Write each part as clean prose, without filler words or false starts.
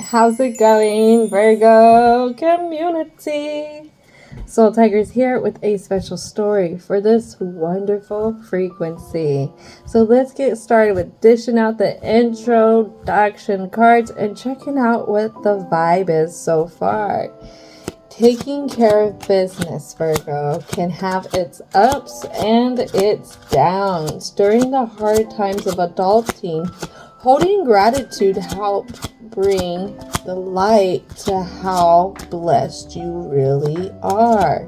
How's it going, Virgo community? Soul Tigers here with a special story for this wonderful frequency. So let's get started with dishing out the introduction cards and checking out what the vibe is so far. Taking care of business, Virgo, can have its ups and its downs. During the hard times of adulting, holding gratitude helps bring the light to how blessed you really are.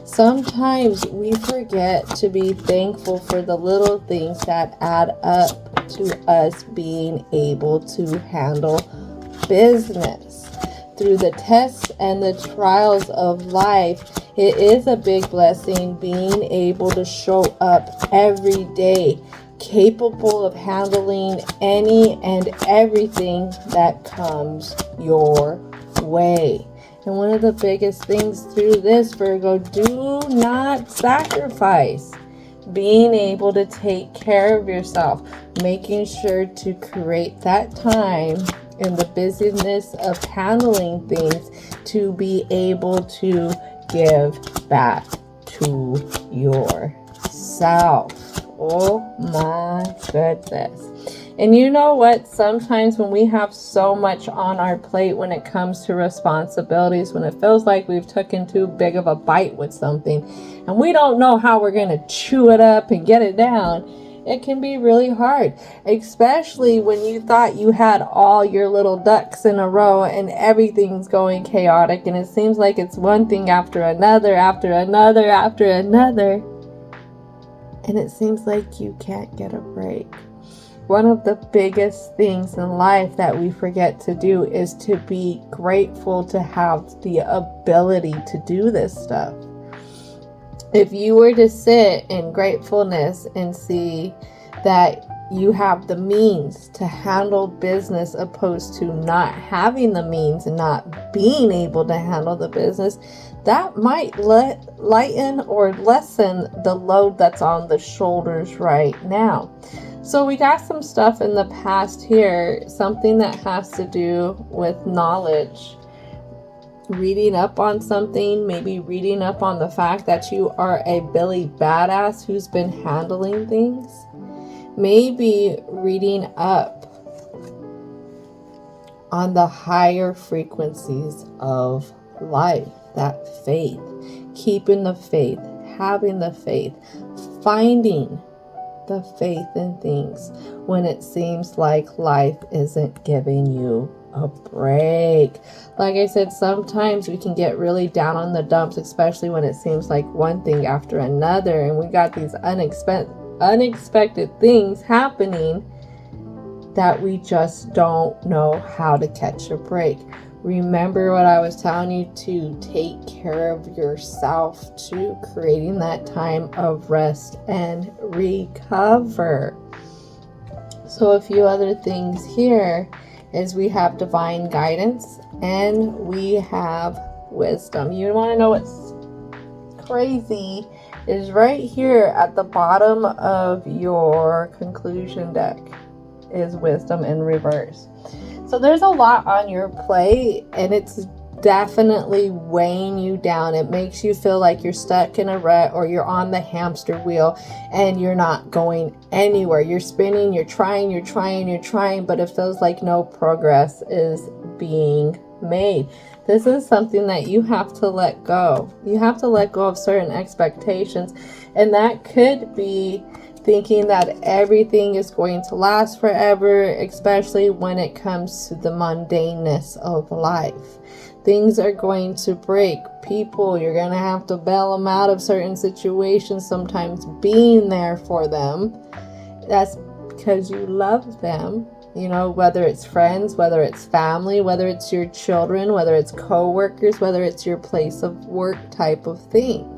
Sometimes we forget to be thankful for the little things that add up to us being able to handle business. Through the tests and the trials of life, it is a big blessing being able to show up every day, capable of handling any and everything that comes your way. And one of the biggest things through this, Virgo, do not sacrifice. Being able to take care of yourself, making sure to create that time in the busyness of handling things to be able to give back to yourself. Oh my goodness. And you know what? Sometimes when we have so much on our plate when it comes to responsibilities, when it feels like we've taken too big of a bite with something and we don't know how we're going to chew it up and get it down, it can be really hard, especially when you thought you had all your little ducks in a row and everything's going chaotic and it seems like it's one thing after another, after another, after another. And it seems like you can't get a break. One of the biggest things in life that we forget to do is to be grateful to have the ability to do this stuff. If you were to sit in gratefulness and see that you have the means to handle business opposed to not having the means and not being able to handle the business, that might lighten or lessen the load that's on the shoulders right now. So we got some stuff in the past here, something that has to do with knowledge. Reading up on something, maybe reading up on the fact that you are a Billy Badass who's been handling things. Maybe reading up on the higher frequencies of life, that faith, keeping the faith, having the faith, finding the faith in things when it seems like life isn't giving you a break. Like I said, sometimes we can get really down on the dumps, especially when it seems like one thing after another and we got these unexpected things happening that we just don't know how to catch a break. Remember what I was telling you, to take care of yourself, to creating that time of rest and recover. So a few other things here is we have divine guidance and we have wisdom. You want to know what's crazy is right here at the bottom of your conclusion deck is wisdom in reverse. So there's a lot on your plate and it's definitely weighing you down. It makes you feel like you're stuck in a rut or you're on the hamster wheel and you're not going anywhere. You're spinning, you're trying, but it feels like no progress is being made. This is something that you have to let go. You have to let go of certain expectations, and that could be thinking that everything is going to last forever, especially when it comes to the mundaneness of life. Things are going to break. People, you're going to have to bail them out of certain situations, sometimes being there for them. That's because you love them. You know, whether it's friends, whether it's family, whether it's your children, whether it's co-workers, whether it's your place of work type of thing.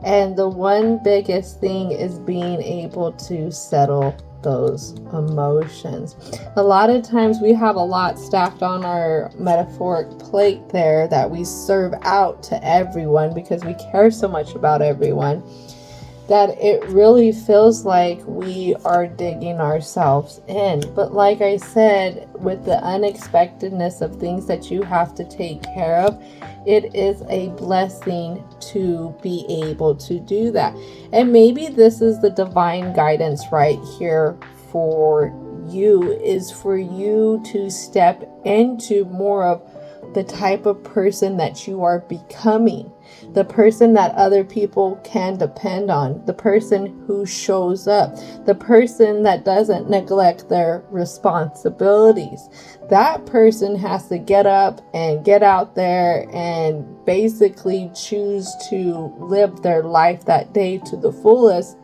And the one biggest thing is being able to settle those emotions. A lot of times we have a lot stacked on our metaphoric plate there that we serve out to everyone because we care so much about everyone. that it really feels like we are digging ourselves in. But like I said, with the unexpectedness of things that you have to take care of, it is a blessing to be able to do that. And maybe this is the divine guidance right here for you, is for you to step into more of the type of person that you are becoming, the person that other people can depend on, the person who shows up, the person that doesn't neglect their responsibilities. That person has to get up and get out there and basically choose to live their life that day to the fullest,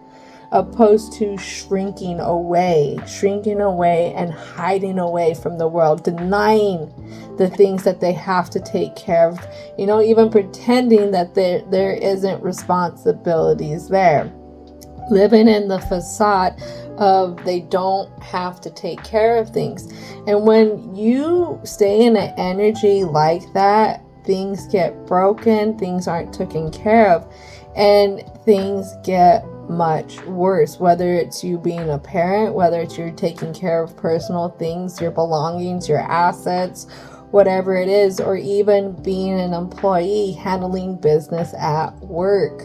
opposed to shrinking away and hiding away from the world, denying the things that they have to take care of, even pretending that there isn't responsibilities there, living in the facade of they don't have to take care of things. And when you stay in an energy like that, things get broken, things aren't taken care of, and things get much worse, whether it's you being a parent, whether it's you're taking care of personal things, your belongings, your assets, whatever it is, or even being an employee handling business at work.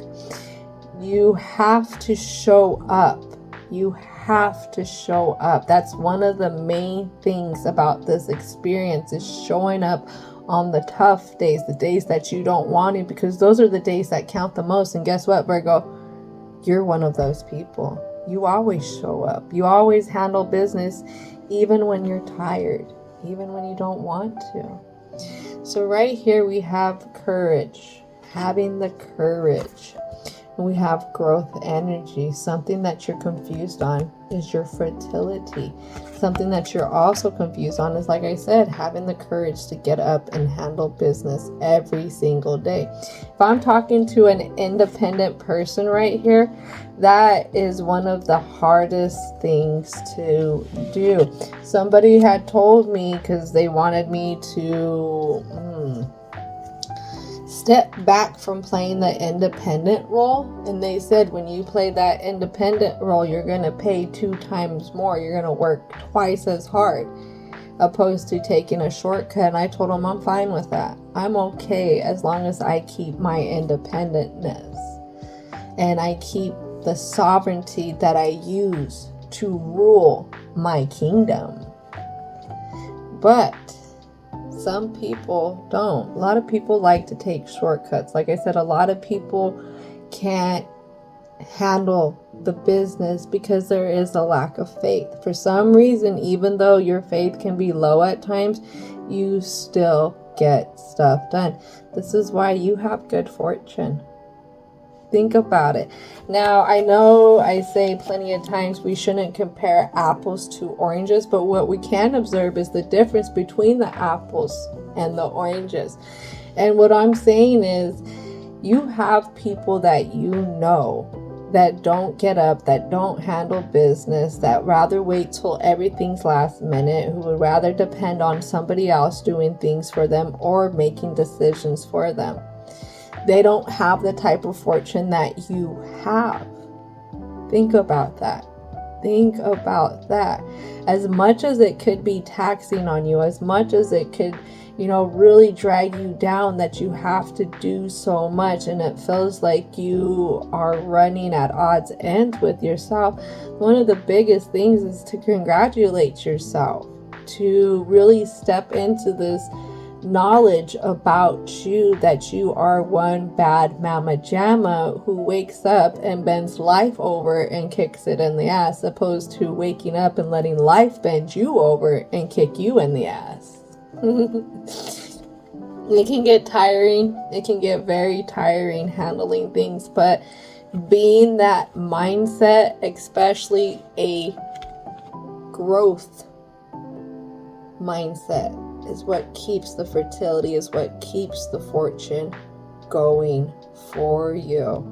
You have to show up. You have to show up. That's one of the main things about this experience, is showing up on the tough days, the days that you don't want to, because those are the days that count the most. And guess what, Virgo? You're one of those people. You always show up. You always handle business, even when you're tired, even when you don't want to. So right here we have courage, having the courage. We have growth energy. Something that you're confused on is your fertility. Something that you're also confused on is, like I said, having the courage to get up and handle business every single day. If I'm talking to an independent person right here, that is one of the hardest things to do. Somebody had told me, because they wanted me to step back from playing the independent role, and they said when you play that independent role, you're going to pay 2 times more, you're going to work twice as hard, opposed to taking a shortcut. And I told them I'm fine with that. I'm okay as long as I keep my independentness and I keep the sovereignty that I use to rule my kingdom. But some people don't. A lot of people like to take shortcuts. Like I said, a lot of people can't handle the business because there is a lack of faith. For some reason, even though your faith can be low at times, you still get stuff done. This is why you have good fortune. Think about it. Now, I know I say plenty of times we shouldn't compare apples to oranges, but what we can observe is the difference between the apples and the oranges. And what I'm saying is, you have people that you know that don't get up, that don't handle business, that rather wait till everything's last minute, who would rather depend on somebody else doing things for them or making decisions for them. They don't have the type of fortune that you have. Think about that. Think about that. As much as it could be taxing on you, as much as it could, really drag you down, that you have to do so much and it feels like you are running at odds ends with yourself, one of the biggest things is to congratulate yourself, to really step into this knowledge about you, that you are one bad mama jamma who wakes up and bends life over and kicks it in the ass, opposed to waking up and letting life bend you over and kick you in the ass. It can get tiring. It can get very tiring handling things, but being that mindset, especially a growth mindset, is what keeps the fertility, is what keeps the fortune going for you.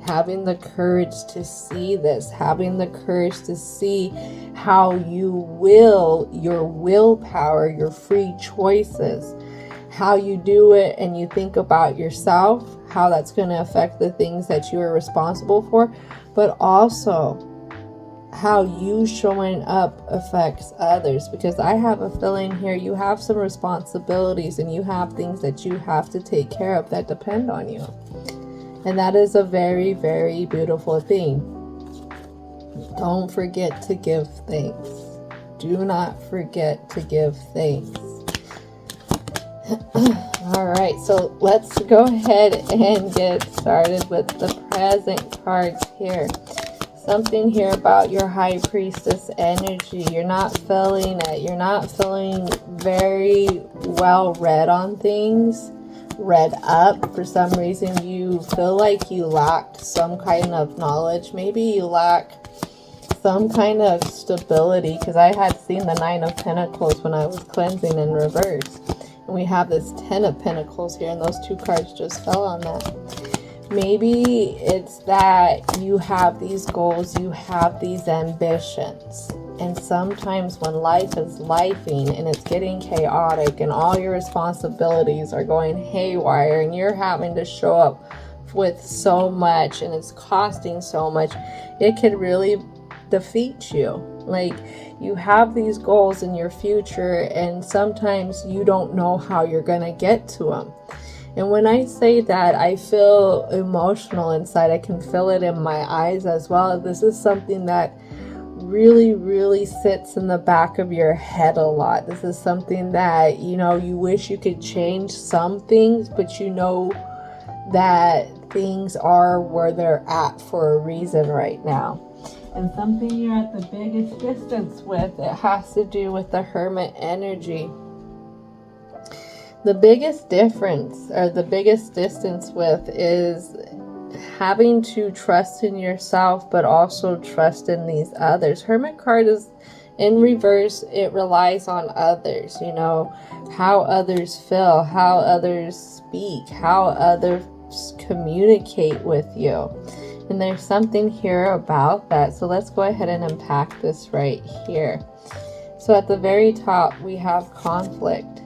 Having the courage to see this, having the courage to see how you will, your willpower, your free choices, how you do it, and you think about yourself, how that's going to affect the things that you are responsible for. but also how you showing up affects others, because I have a feeling here you have some responsibilities and you have things that you have to take care of that depend on you. And that is a very, very beautiful thing. Don't forget to give thanks. Do not forget to give thanks. All right, so let's go ahead and get started with the present cards here. Something here about your high priestess energy. You're not feeling it. You're not feeling very well read on things, read up. For some reason, you feel like you lacked some kind of knowledge. Maybe you lack some kind of stability, because I had seen the Nine of Pentacles when I was cleansing in reverse. And we have this 10 of Pentacles here, and those two cards just fell on that. Maybe it's that you have these goals, you have these ambitions. And sometimes when life is lifing and it's getting chaotic and all your responsibilities are going haywire and you're having to show up with so much and it's costing so much, it could really defeat you. Like, you have these goals in your future and sometimes you don't know how you're going to get to them. And when I say that, I feel emotional inside. I can feel it in my eyes as well. This is something that really, really sits in the back of your head a lot. This is something that, you know, you wish you could change some things, but you know that things are where they're at for a reason right now. And something you're at the biggest distance with, it has to do with the Hermit energy. The biggest difference, or the biggest distance with, is having to trust in yourself, but also trust in these others. Hermit card is in reverse. It relies on others, you know, how others feel, how others speak, how others communicate with you. And there's something here about that. So let's go ahead and unpack this right here. So at the very top, we have conflict.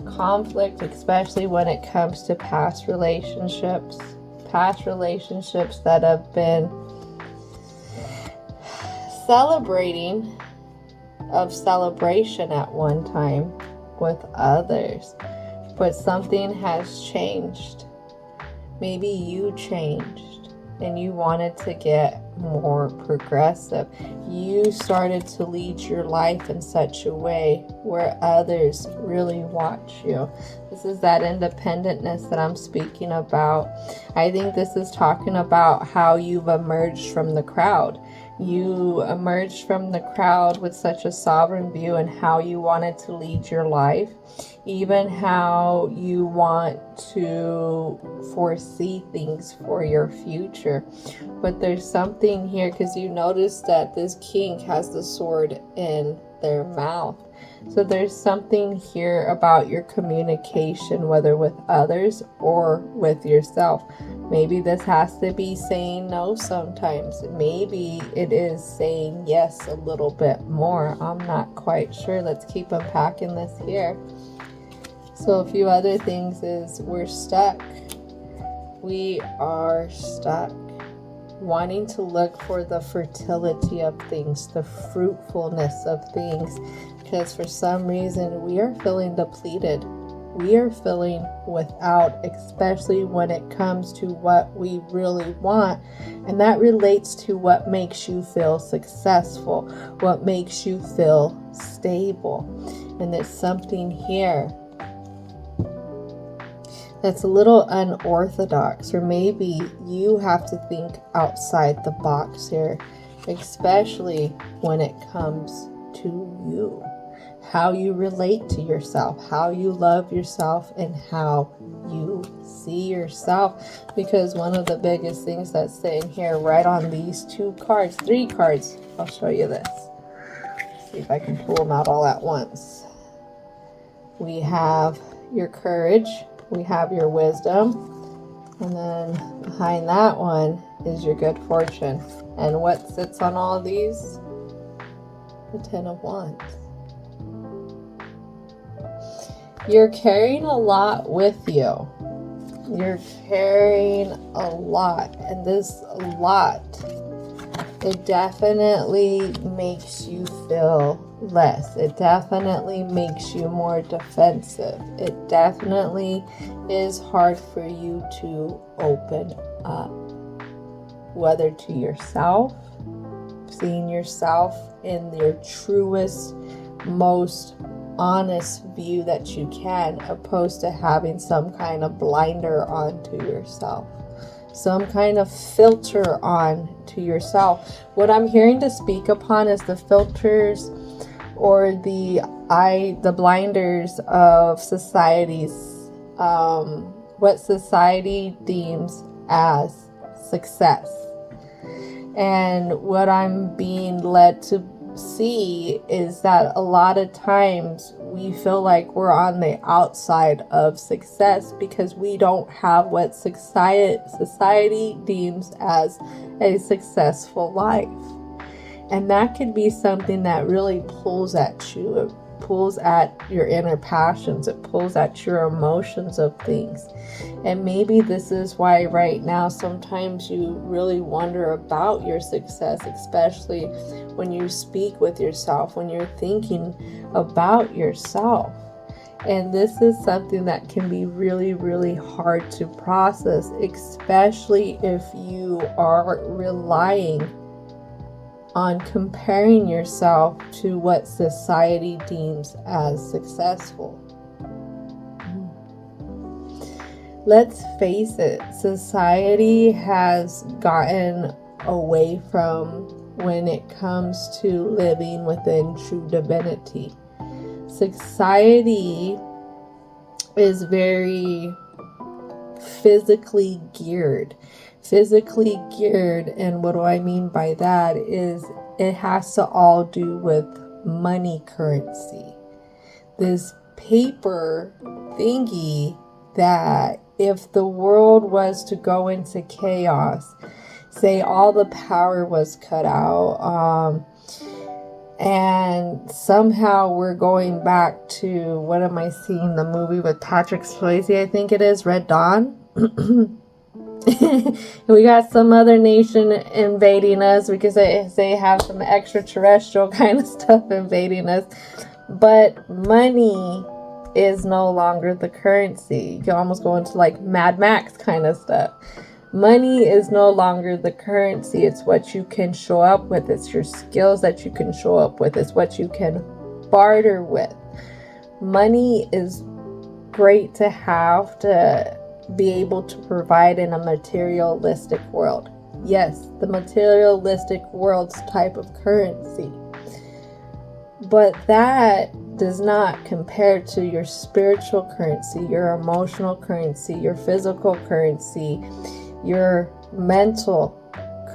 Conflict, especially when it comes to past relationships that have been celebration at one time with others, but something has changed. Maybe you changed and you wanted to get more progressive. You started to lead your life in such a way where others really watch you. This is that independentness that I'm speaking about. I think this is talking about how you've emerged from the crowd. You emerged from the crowd with such a sovereign view and how you wanted to lead your life, even how you want to foresee things for your future. But there's something here, because you notice that this king has the sword in their mouth. So there's something here about your communication, whether with others or with yourself. Maybe this has to be saying no sometimes. Maybe it is saying yes a little bit more. I'm not quite sure. Let's keep unpacking this here. So a few other things is we're stuck. We are stuck. Wanting to look for the fertility of things, the fruitfulness of things, because for some reason we are feeling depleted. We are feeling without, especially when it comes to what we really want. And that relates to what makes you feel successful, what makes you feel stable. And there's something here that's a little unorthodox, or maybe you have to think outside the box here, especially when it comes to you. How you relate to yourself, how you love yourself, and how you see yourself. Because one of the biggest things that's sitting here right on these three cards, I'll show you this. See if I can pull them out all at once. We have your courage, we have your wisdom, and then behind that one is your good fortune. And what sits on all of these? The 10 of Wands. You're carrying a lot with you. You're carrying a lot, and this lot It definitely makes you feel less. It definitely makes you more defensive. It definitely is hard for you to open up, whether to yourself, seeing yourself in your truest, most honest view that you can, opposed to having some kind of blinder onto yourself, some kind of filter on to yourself. What I'm hearing to speak upon is the filters or the blinders of society's, what society deems as success. And what I'm being led to see is that a lot of times we feel like we're on the outside of success because we don't have what society deems as a successful life. And that could be something that really pulls at you. It pulls at your inner passions. It pulls at your emotions of things. And maybe this is why right now sometimes you really wonder about your success, especially when you speak with yourself, when you're thinking about yourself. And this is something that can be really, really hard to process, especially if you are relying on comparing yourself to what society deems as successful. Let's face it, society has gotten away from when it comes to living within true divinity. Society is very physically geared. And what do I mean by that is it has to all do with money currency. This paper thingy that if the world was to go into chaos, say all the power was cut out, and somehow we're going back to, what am I seeing, the movie with Patrick Swayze, I think it is, Red Dawn. We got some other nation invading us because they have some extraterrestrial kind of stuff invading us. But money is no longer the currency. You can almost go into like Mad Max kind of stuff. Money is no longer the currency. It's what you can show up with. It's your skills that you can show up with. It's what you can barter with. Money is great to have to be able to provide in a materialistic world. Yes, the materialistic world's type of currency. But that does not compare to your spiritual currency, your emotional currency, your physical currency, your mental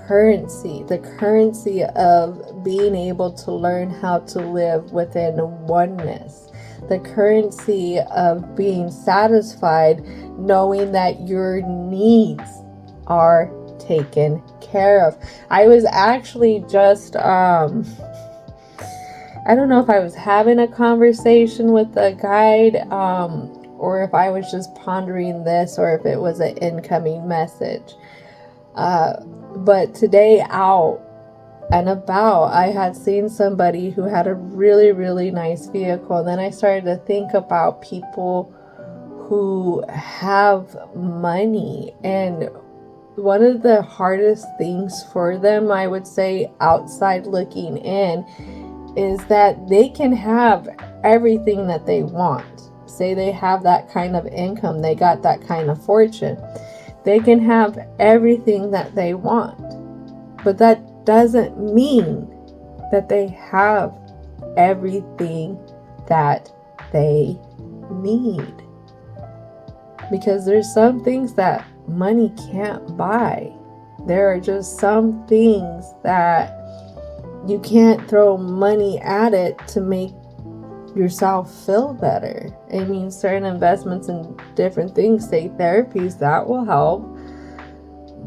currency, the currency of being able to learn how to live within oneness, the currency of being satisfied knowing that your needs are taken care of. I was actually just, I don't know if I was having a conversation with a guide, or if I was just pondering this, or if it was an incoming message. But today out and about, I had seen somebody who had a really, really nice vehicle. And then I started to think about people who have money. And one of the hardest things for them, I would say, outside looking in, is that they can have everything that they want. Say they have that kind of income, they got that kind of fortune. They can have everything that they want. But that doesn't mean that they have everything that they need. Because there's some things that money can't buy. There are just some things that you can't throw money at it to make yourself feel better. I mean, certain investments in different things, say therapies, that will help.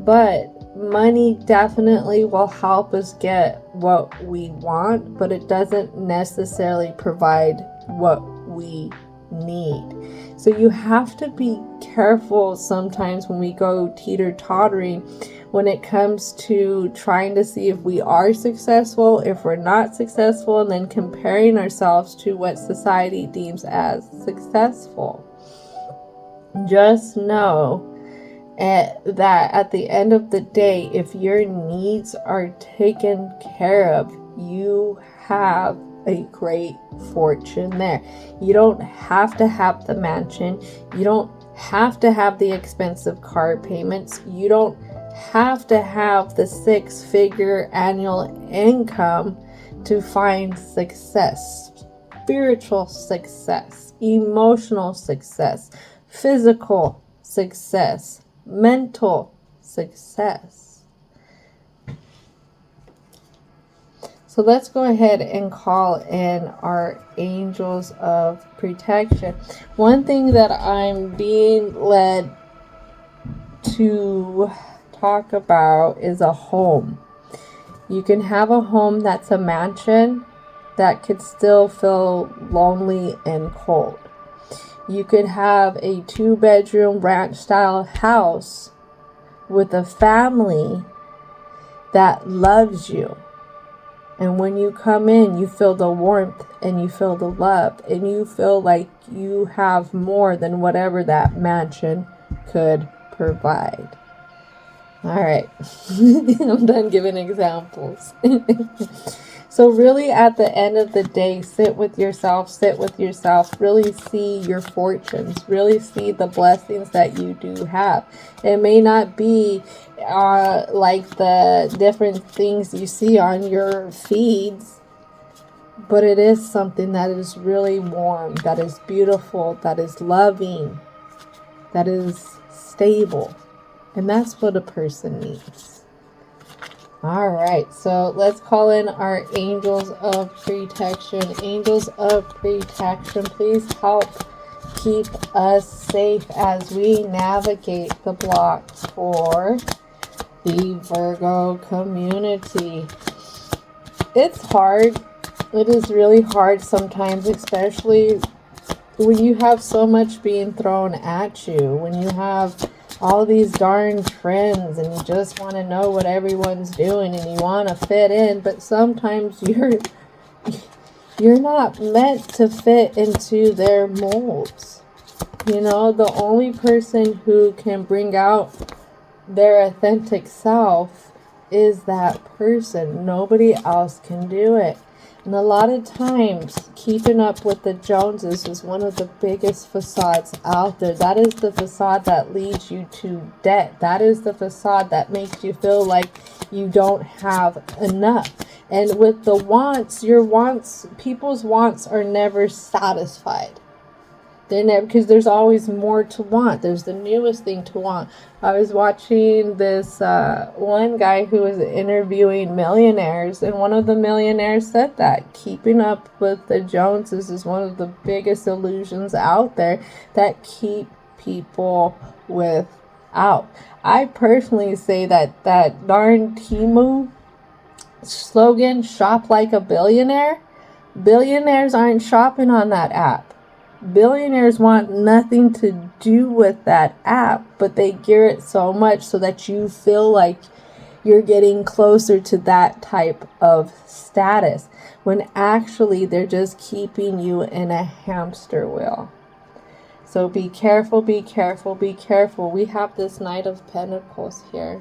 But money definitely will help us get what we want, but it doesn't necessarily provide what we need. So you have to be careful sometimes when we go teeter-tottering when it comes to trying to see if we are successful, if we're not successful, and then comparing ourselves to what society deems as successful. Just know that at the end of the day, if your needs are taken care of, you have a great fortune there. You don't have to have the mansion. You don't have to have the expensive car payments. You don't have to have the 6-figure annual income to find success. Spiritual success, emotional success, physical success, mental success. So let's go ahead and call in our angels of protection. One thing that I'm being led to talk about is a home. You can have a home that's a mansion that could still feel lonely and cold. You could have a 2-bedroom ranch style house with a family that loves you. And when you come in, you feel the warmth and you feel the love and you feel like you have more than whatever that mansion could provide. All right, I'm done giving examples. So really, at the end of the day, sit with yourself, really see your fortunes, really see the blessings that you do have. It may not be like the different things you see on your feeds, but it is something that is really warm, that is beautiful, that is loving, that is stable. And that's what a person needs. All right, so let's call in our angels of protection. Angels of protection, please help keep us safe as we navigate the blocks for the Virgo community. It's hard. It is really hard sometimes, especially when you have so much being thrown at you, when you have all these darn trends and you just want to know what everyone's doing and you want to fit in, but sometimes you're not meant to fit into their molds. You know, the only person who can bring out their authentic self is that person. Nobody else can do it. And a lot of times, keeping up with the Joneses is one of the biggest facades out there. That is the facade that leads you to debt. That is the facade that makes you feel like you don't have enough. And with the wants, people's wants are never satisfied. They're never, because there's always more to want. There's the newest thing to want. I was watching this one guy who was interviewing millionaires, and one of the millionaires said that keeping up with the Joneses is one of the biggest illusions out there that keep people without. I personally say that darn Temu slogan, shop like a billionaire, billionaires aren't shopping on that app. Billionaires want nothing to do with that app, but they gear it so much so that you feel like you're getting closer to that type of status, when actually they're just keeping you in a hamster wheel. So be careful, be careful, be careful. We have this Knight of Pentacles here.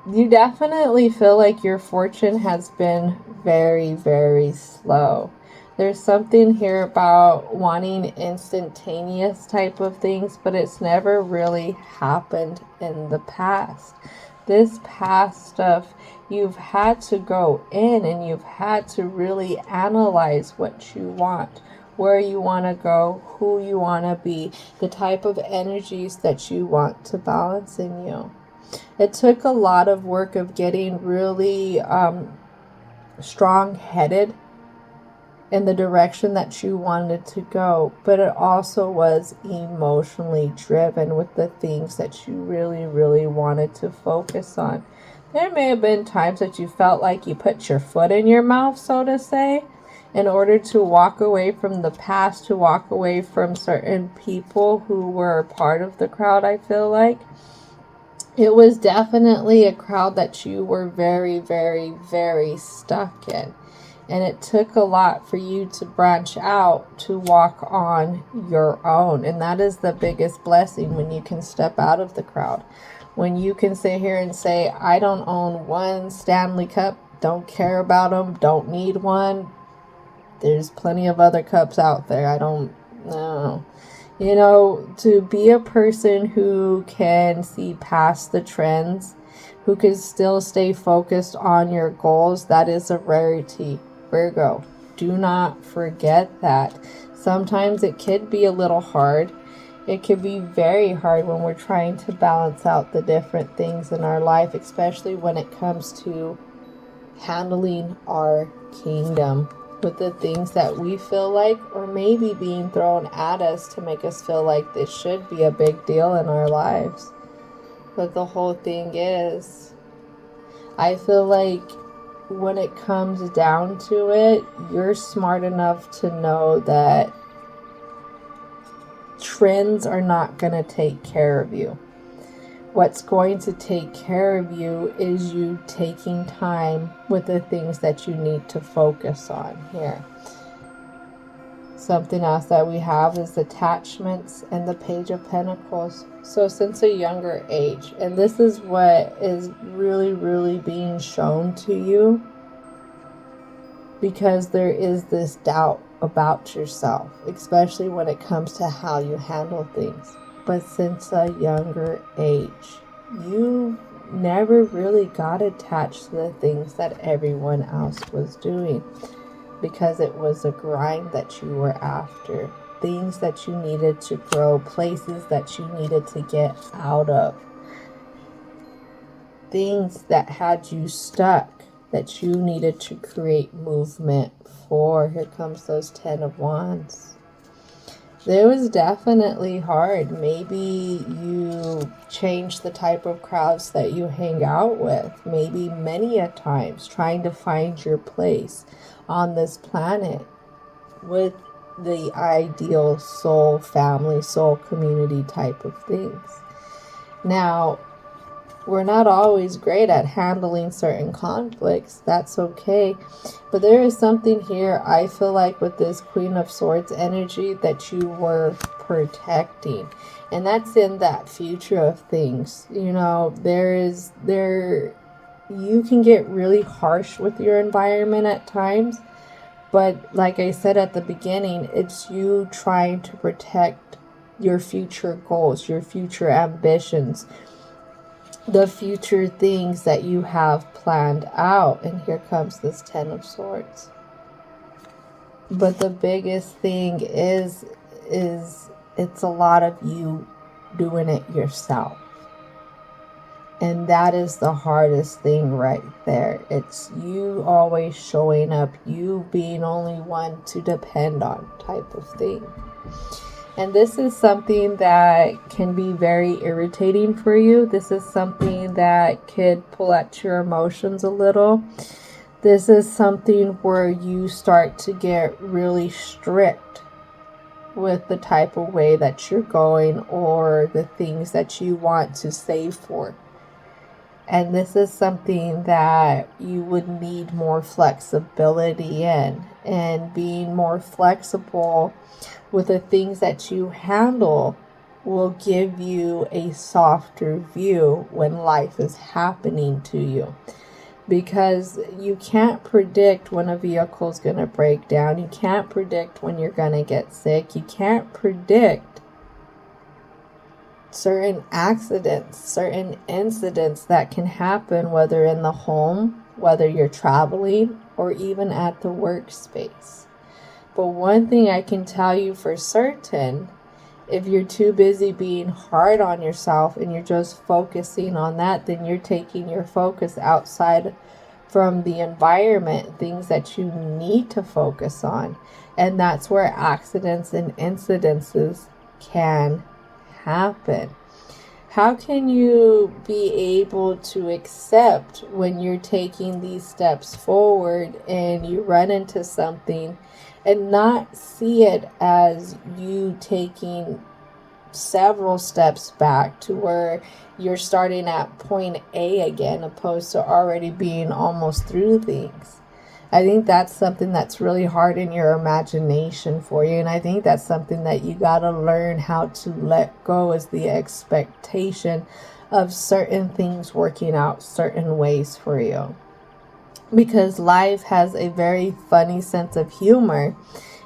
You definitely feel like your fortune has been very, very slow. There's something here about wanting instantaneous type of things, but it's never really happened in the past. This past stuff, you've had to go in and you've had to really analyze what you want, where you want to go, who you want to be, the type of energies that you want to balance in you. It took a lot of work of getting really strong-headed in the direction that you wanted to go, but it also was emotionally driven with the things that you really, really wanted to focus on. There may have been times that you felt like you put your foot in your mouth, so to say, in order to walk away from the past, to walk away from certain people who were a part of the crowd, I feel like. it was definitely a crowd that you were very, very, very stuck in. And it took a lot for you to branch out to walk on your own. And that is the biggest blessing, when you can step out of the crowd. When you can sit here and say, I don't own one Stanley Cup, don't care about them, don't need one. There's plenty of other cups out there. I don't know. You know, to be a person who can see past the trends, who can still stay focused on your goals, that is a rarity. Virgo, do not forget that. Sometimes it could be a little hard. It could be very hard when we're trying to balance out the different things in our life, especially when it comes to handling our kingdom with the things that we feel like, or maybe being thrown at us to make us feel like this should be a big deal in our lives. But the whole thing is, I feel like when it comes down to it, you're smart enough to know that trends are not going to take care of you. What's going to take care of you is you taking time with the things that you need to focus on here. Something else that we have is attachments and the Page of Pentacles. So since a younger age, and this is what is really, really being shown to you, because there is this doubt about yourself, especially when it comes to how you handle things. But since a younger age, you never really got attached to the things that everyone else was doing, because it was a grind that you were after, things that you needed to grow, places that you needed to get out of, things that had you stuck that you needed to create movement for. Here comes those 10 of Wands. It was definitely hard. Maybe you changed the type of crowds that you hang out with. Maybe many a times trying to find your place on this planet with the ideal soul family, soul community type of things. Now, we're not always great at handling certain conflicts. That's okay. But there is something here, I feel like, with this Queen of Swords energy that you were protecting. And that's in that future of things. You know, you can get really harsh with your environment at times. But like I said at the beginning, it's you trying to protect your future goals, your future ambitions, the future things that you have planned out. And here comes this 10 of Swords. But the biggest thing is it's a lot of you doing it yourself. And that is the hardest thing right there. It's you always showing up, you being only one to depend on type of thing. And this is something that can be very irritating for you. This is something that could pull at your emotions a little. This is something where you start to get really strict with the type of way that you're going or the things that you want to save for. And this is something that you would need more flexibility in, and being more flexible with the things that you handle will give you a softer view when life is happening to you. Because you can't predict when a vehicle is going to break down. You can't predict when you're going to get sick. You can't predict certain accidents, certain incidents that can happen, whether in the home, whether you're traveling, or even at the workspace. But one thing I can tell you for certain, if you're too busy being hard on yourself and you're just focusing on that, then you're taking your focus outside from the environment, things that you need to focus on. And that's where accidents and incidences can happen. How can you be able to accept when you're taking these steps forward and you run into something and not see it as you taking several steps back to where you're starting at point A again, opposed to already being almost through things. I think that's something that's really hard in your imagination for you. And I think that's something that you got to learn how to let go, is the expectation of certain things working out certain ways for you. Because life has a very funny sense of humor,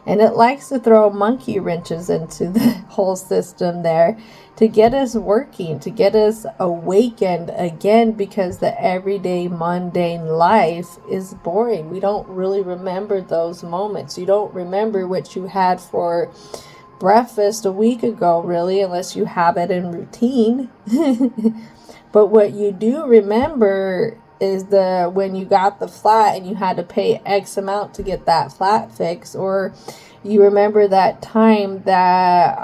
and it likes to throw monkey wrenches into the whole system there to get us working, to get us awakened again, because the everyday mundane life is boring. We don't really remember those moments. You don't remember what you had for breakfast a week ago, really, unless you have it in routine. But what you do remember is when you got the flat and you had to pay X amount to get that flat fixed, or you remember that time that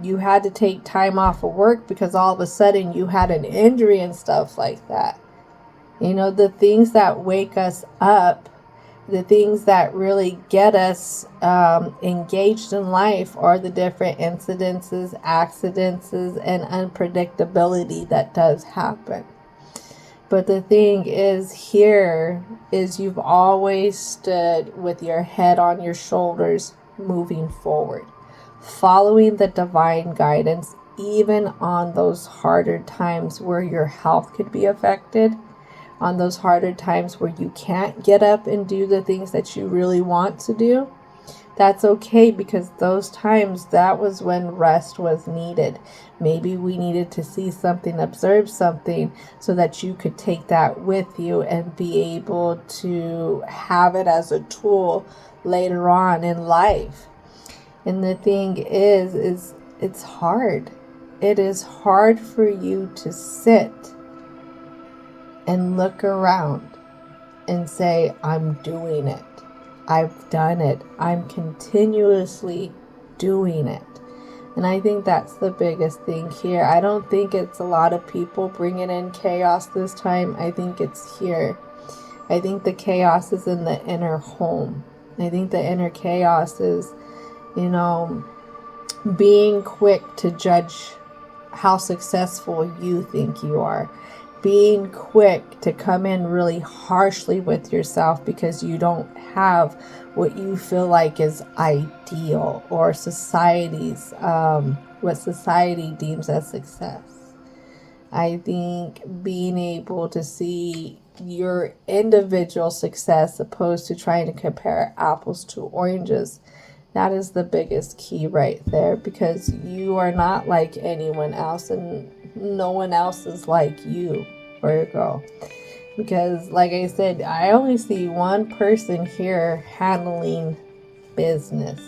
you had to take time off of work because all of a sudden you had an injury and stuff like that. You know, the things that wake us up, the things that really get us engaged in life are the different incidences, accidents, and unpredictability that does happen. But the thing is, here is you've always stood with your head on your shoulders, moving forward, following the divine guidance, even on those harder times where your health could be affected, on those harder times where you can't get up and do the things that you really want to do. That's okay, because those times, that was when rest was needed. Maybe we needed to see something, observe something, so that you could take that with you and be able to have it as a tool later on in life. And the thing is it's hard. It is hard for you to sit and look around and say, I'm doing it. I've done it. I'm continuously doing it. And I think that's the biggest thing here. I don't think it's a lot of people bringing in chaos this time. I think it's here. I think the chaos is in the inner home. I think the inner chaos is, being quick to judge how successful you think you are. Being quick to come in really harshly with yourself because you don't have what you feel like is ideal, or what society deems as success. I think being able to see your individual success opposed to trying to compare apples to oranges, that is the biggest key right there, because you are not like anyone else, and no one else is like you, Virgo. Because like I said, I only see one person here handling business.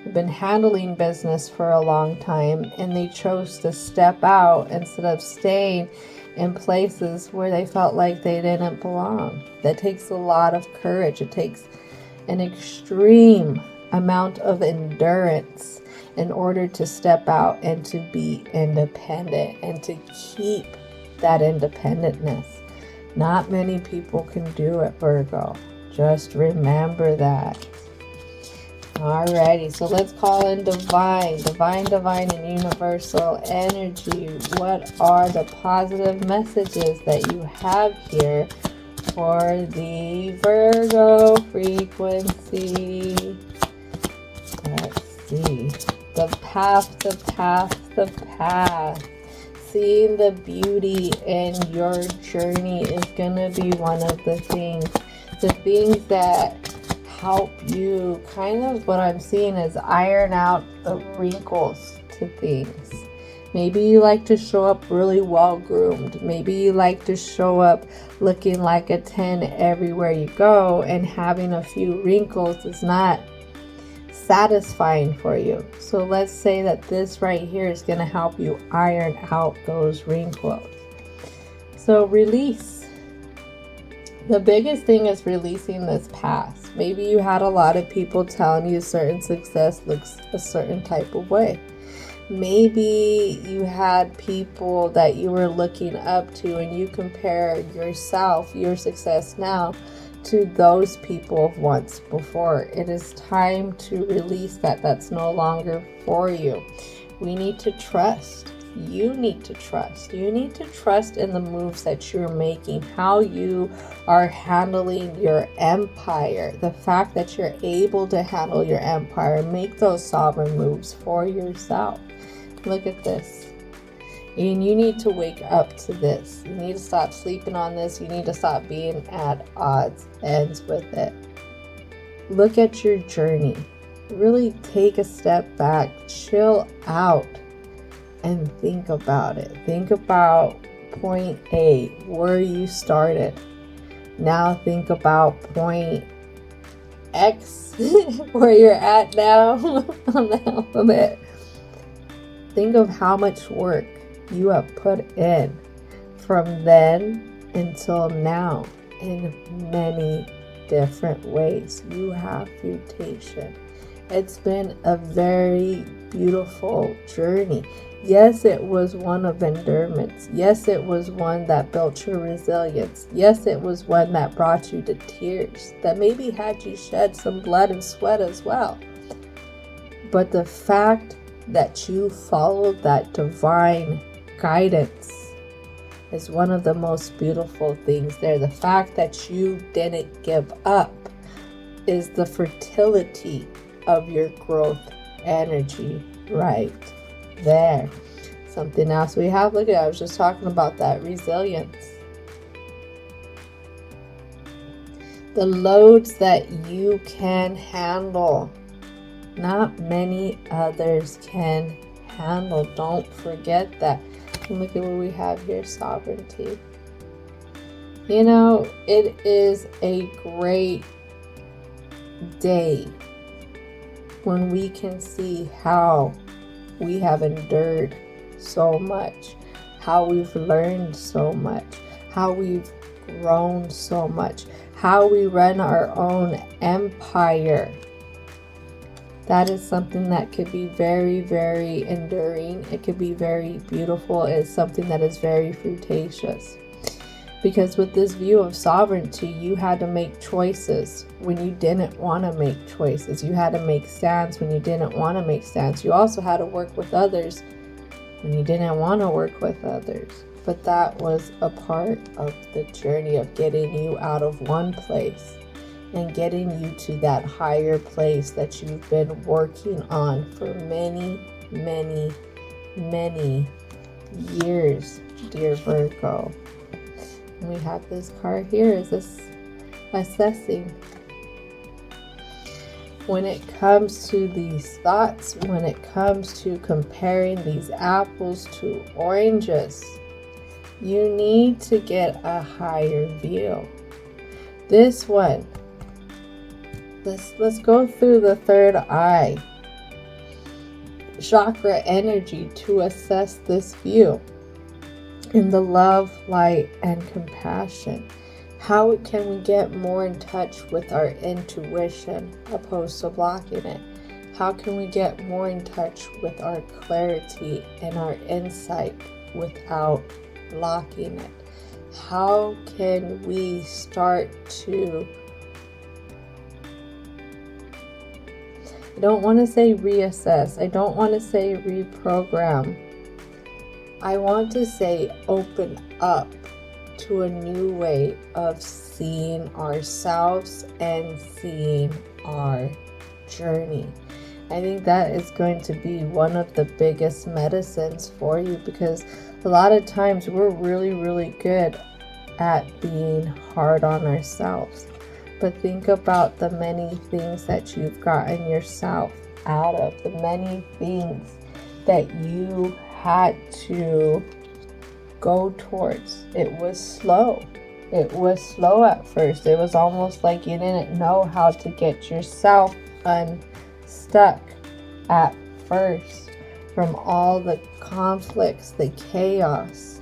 They've been handling business for a long time, and they chose to step out instead of staying in places where they felt like they didn't belong. That takes a lot of courage. It takes an extreme amount of endurance in order to step out and to be independent and to keep that independentness. Not many people can do it, Virgo. Just remember that. Alrighty, so let's call in divine, and universal energy. What are the positive messages that you have here for the Virgo frequency? Let's see. The path. Seeing the beauty in your journey is going to be one of the things. The things that help you, kind of what I'm seeing is iron out the wrinkles to things. Maybe you like to show up really well groomed. Maybe you like to show up looking like a 10 everywhere you go, and having a few wrinkles is not satisfying for you. So let's say that this right here is going to help you iron out those wrinkles. So release. The biggest thing is releasing this past. Maybe you had a lot of people telling you certain success looks a certain type of way. Maybe you had people that you were looking up to, and you compare yourself, your success now, to those people of once before. It is time to release that. That's no longer for you. We need to trust. You need to trust. You need to trust in the moves that you're making, how you are handling your empire, the fact that you're able to handle your empire, make those sovereign moves for yourself. Look at this. And you need to wake up to this. You need to stop sleeping on this. You need to stop being at odds ends with it. Look at your journey. Really take a step back, chill out, and think about it. Think about point A, where you started. Now think about point X, where you're at now on the alphabet. Think of how much work you have put in from then until now in many different ways. You have mutation. It's been a very beautiful journey. Yes, it was one of endurance. Yes, it was one that built your resilience. Yes, it was one that brought you to tears, that maybe had you shed some blood and sweat as well. But the fact that you followed that divine guidance is one of the most beautiful things there. The fact that you didn't give up is the fertility of your growth energy right there. Something else we have, look at, I was just talking about that resilience. The loads that you can handle, not many others can handle. Don't forget that. Look at what we have here, sovereignty. You know, it is a great day when we can see how we have endured so much, how we've learned so much, how we've grown so much, how we run our own empire. That is something that could be very, very enduring. It could be very beautiful. It's something that is very fruitacious. Because with this view of sovereignty, you had to make choices when you didn't want to make choices. You had to make stands when you didn't want to make stands. You also had to work with others when you didn't want to work with others. But that was a part of the journey of getting you out of one place and getting you to that higher place that you've been working on for many, many, many years, dear Virgo. And we have this card here, is this assessing. When it comes to these thoughts, when it comes to comparing these apples to oranges, you need to get a higher view. This one, let's go through the third eye chakra energy to assess this view in the love, light, and compassion. How can we get more in touch with our intuition opposed to blocking it? How can we get more in touch with our clarity and our insight without blocking it? How can we start to, I don't want to say reassess, I don't want to say reprogram, I want to say open up to a new way of seeing ourselves and seeing our journey. I think that is going to be one of the biggest medicines for you, because a lot of times we're really, really good at being hard on ourselves. But think about the many things that you've gotten yourself out of, the many things that you had to go towards. It was slow. It was slow at first. It was almost like you didn't know how to get yourself unstuck at first from all the conflicts, the chaos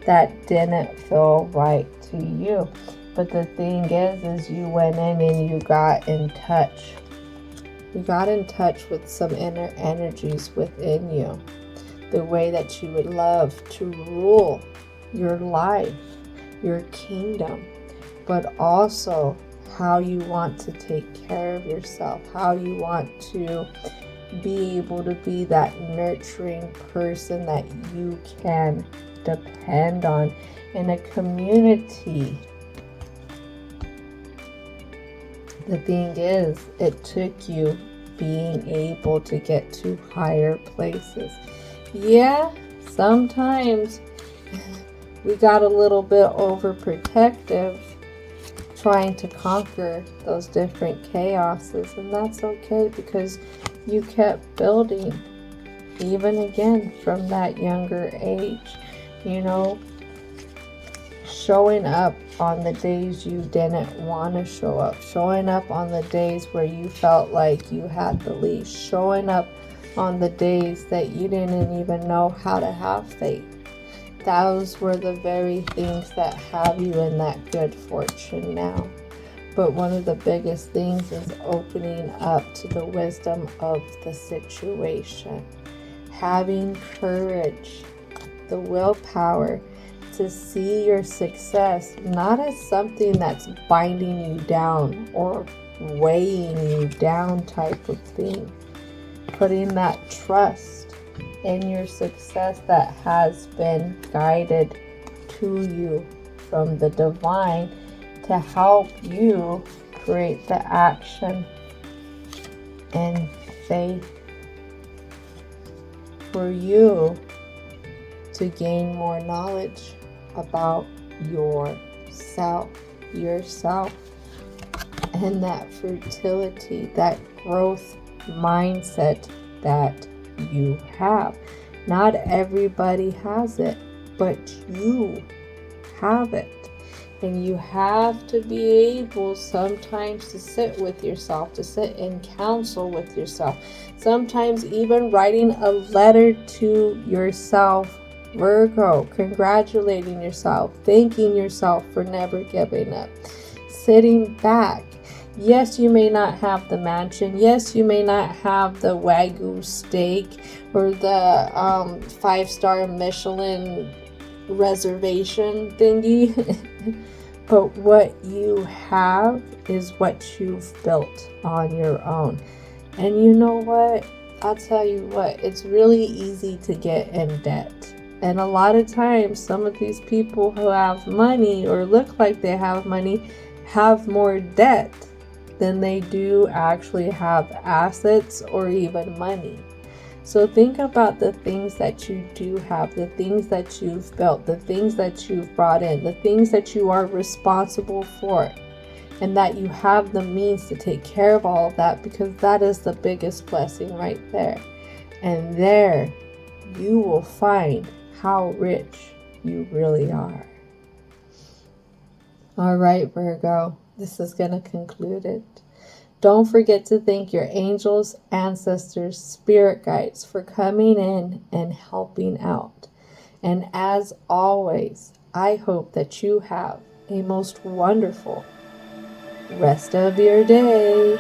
that didn't feel right to you. But the thing is you went in and you got in touch. You got in touch with some inner energies within you. The way that you would love to rule your life, your kingdom, but also how you want to take care of yourself, how you want to be able to be that nurturing person that you can depend on in a community. The thing is, it took you being able to get to higher places. Yeah, sometimes we got a little bit overprotective trying to conquer those different chaoses, and that's okay because you kept building even again from that younger age, you know, showing up on the days you didn't want to show up, showing up on the days where you felt like you had the least, showing up on the days that you didn't even know how to have faith. Those were the very things that have you in that good fortune now. But one of the biggest things is opening up to the wisdom of the situation. Having courage, the willpower to see your success not as something that's binding you down or weighing you down type of thing. Putting that trust in your success that has been guided to you from the divine to help you create the action and faith for you to gain more knowledge about yourself, and that fertility, that growth mindset that you have. Not everybody has it, but you have it. And you have to be able sometimes to sit with yourself, to sit in counsel with yourself. Sometimes even writing a letter to yourself, Virgo, congratulating yourself, thanking yourself for never giving up, sitting back. Yes, you may not have the mansion. Yes, you may not have the Wagyu steak or the 5-star Michelin reservation thingy. But what you have is what you've built on your own. And you know what? I'll tell you what, it's really easy to get in debt. And a lot of times, some of these people who have money or look like they have money have more debt than they do actually have assets or even money. So think about the things that you do have, the things that you've built, the things that you've brought in, the things that you are responsible for, and that you have the means to take care of all of that, because that is the biggest blessing right there. And there you will find how rich you really are. All right, Virgo, this is going to conclude it. Don't forget to thank your angels, ancestors, spirit guides for coming in and helping out. And as always, I hope that you have a most wonderful rest of your day.